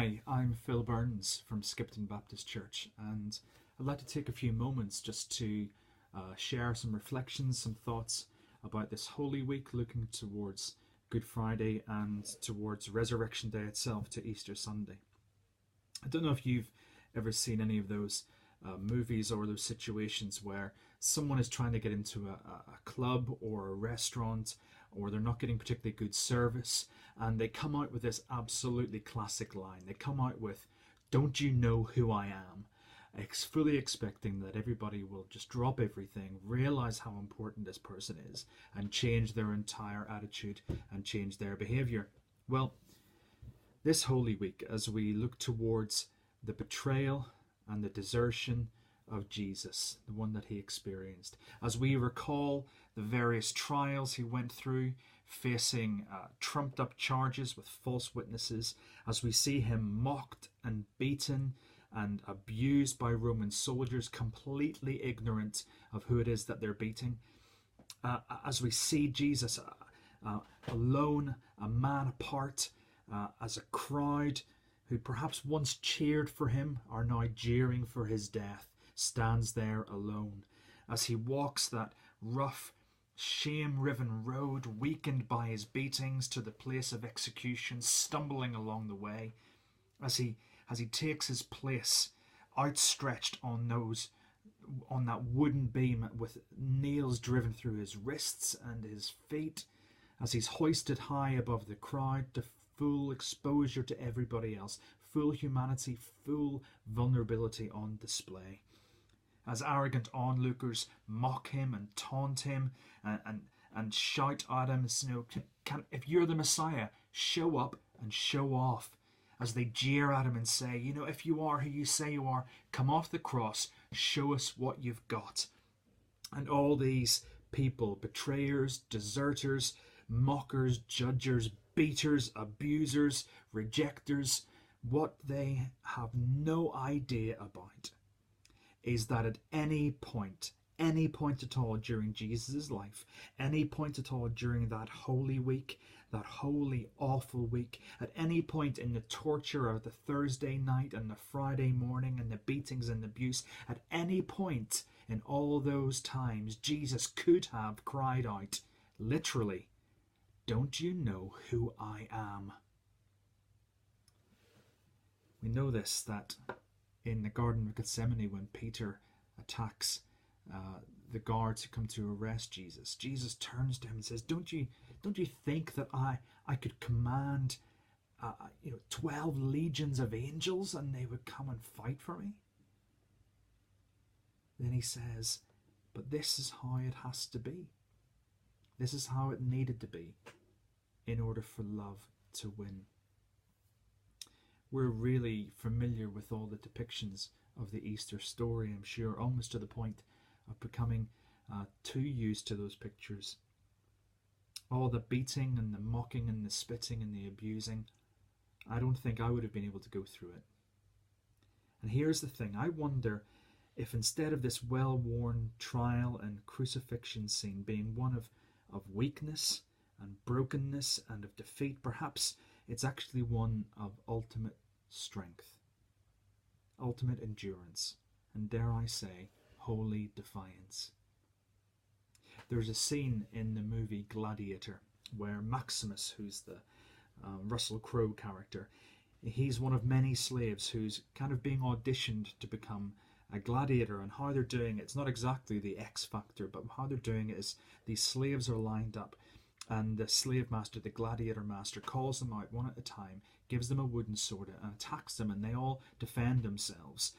Hi, I'm Phil Burns from Skipton Baptist Church, and I'd like to take a few moments just to share some reflections, some thoughts about this Holy Week, looking towards Good Friday and towards Resurrection Day itself to Easter Sunday. I don't know if you've ever seen any of those movies or those situations where someone is trying to get into a club or a restaurant, or they're not getting particularly good service, and they come out with this absolutely classic line. They come out with, "Don't you know who I am?" Fully expecting that everybody will just drop everything, realize how important this person is, and change their entire attitude and change their behavior. Well, this Holy Week, as we look towards the betrayal and the desertion of Jesus, the one that he experienced, as we recall the various trials he went through, facing trumped up charges with false witnesses, as we see him mocked and beaten and abused by Roman soldiers, completely ignorant of who it is that they're beating, as we see Jesus alone, a man apart, as a crowd who perhaps once cheered for him are now jeering for his death, stands there alone as he walks that rough, shame-riven road, weakened by his beatings, to the place of execution, stumbling along the way, as he takes his place outstretched on that wooden beam with nails driven through his wrists and his feet, as he's hoisted high above the crowd to full exposure to everybody else, full humanity, full vulnerability on display. As arrogant onlookers mock him and taunt him and shout at him, if you're the Messiah, show up and show off. As they jeer at him and say, if you are who you say you are, come off the cross, show us what you've got. And all these people, betrayers, deserters, mockers, judgers, beaters, abusers, rejectors, what they have no idea about is that at any point at all during Jesus' life, any point at all during that Holy Week, that holy, awful week, at any point in the torture of the Thursday night and the Friday morning and the beatings and abuse, at any point in all those times, Jesus could have cried out, literally, "Don't you know who I am?" We know this, that in the Garden of Gethsemane, when Peter attacks the guards who come to arrest Jesus, Jesus turns to him and says, don't you think that I could command 12 legions of angels and they would come and fight for me? Then he says, but this is how it has to be. This is how it needed to be in order for love to win. We're really familiar with all the depictions of the Easter story, I'm sure, almost to the point of becoming too used to those pictures. All the beating and the mocking and the spitting and the abusing. I don't think I would have been able to go through it. And here's the thing, I wonder if instead of this well-worn trial and crucifixion scene being one of weakness and brokenness and of defeat, perhaps it's actually one of ultimate strength, ultimate endurance, and dare I say, holy defiance. There's a scene in the movie Gladiator where Maximus, who's the Russell Crowe character, he's one of many slaves who's kind of being auditioned to become a gladiator, and how they're doing it's not exactly the X Factor, but how they're doing it is these slaves are lined up, and the slave master, the gladiator master, calls them out one at a time, gives them a wooden sword and attacks them, and they all defend themselves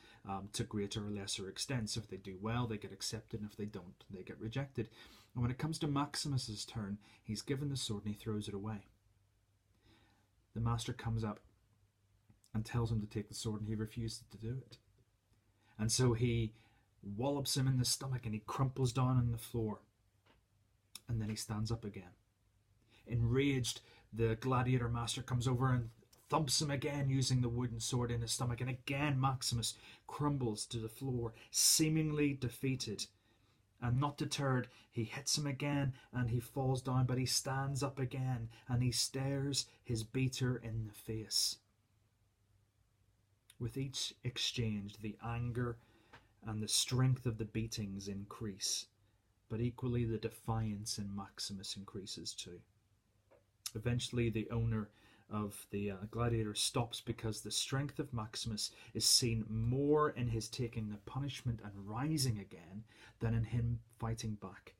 to greater or lesser extents. If they do well, they get accepted, and if they don't, they get rejected. And when it comes to Maximus's turn, he's given the sword and he throws it away. The master comes up and tells him to take the sword, and he refuses to do it. And so he wallops him in the stomach and he crumples down on the floor. And then he stands up again. Enraged, the gladiator master comes over and thumps him again using the wooden sword in his stomach. And again Maximus crumbles to the floor, seemingly defeated. And not deterred, he hits him again and he falls down, but he stands up again and he stares his beater in the face. With each exchange, the anger and the strength of the beatings increase, but equally the defiance in Maximus increases too. Eventually, the owner of the gladiator stops because the strength of Maximus is seen more in his taking the punishment and rising again than in him fighting back.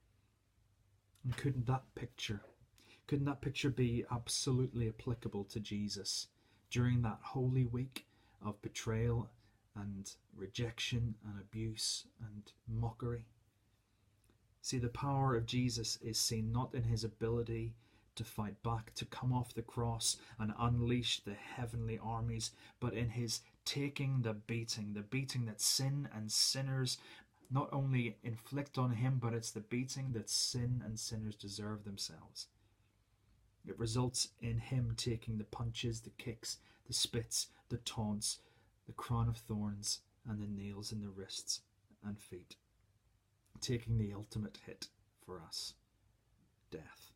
And couldn't that picture be absolutely applicable to Jesus during that holy week of betrayal and rejection and abuse and mockery? See, the power of Jesus is seen not in his ability to fight back, to come off the cross and unleash the heavenly armies, but in his taking the beating that sin and sinners not only inflict on him, but it's the beating that sin and sinners deserve themselves. It results in him taking the punches, the kicks, the spits, the taunts, the crown of thorns, and the nails in the wrists and feet, taking the ultimate hit for us, death,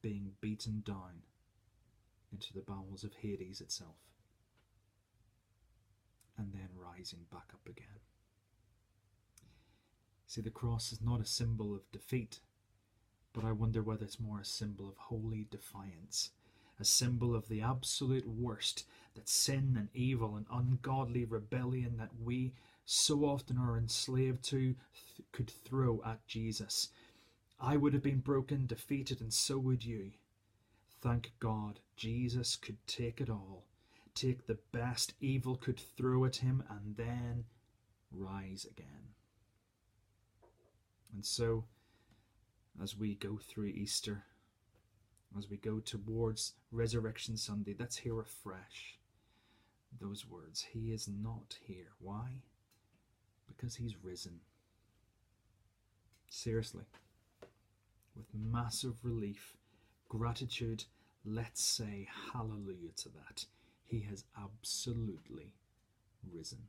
being beaten down into the bowels of Hades itself, and then rising back up again. See, the cross is not a symbol of defeat, but I wonder whether it's more a symbol of holy defiance, a symbol of the absolute worst that sin and evil and ungodly rebellion that we so often are enslaved to could throw at Jesus. I would have been broken, defeated, and so would you. Thank God Jesus could take it all, take the best evil could throw at him, and then rise again. And so, as we go through Easter, as we go towards Resurrection Sunday, let's hear afresh those words. He is not here. Why? Because he's risen. Seriously. With massive relief, gratitude, let's say hallelujah to that. He has absolutely risen.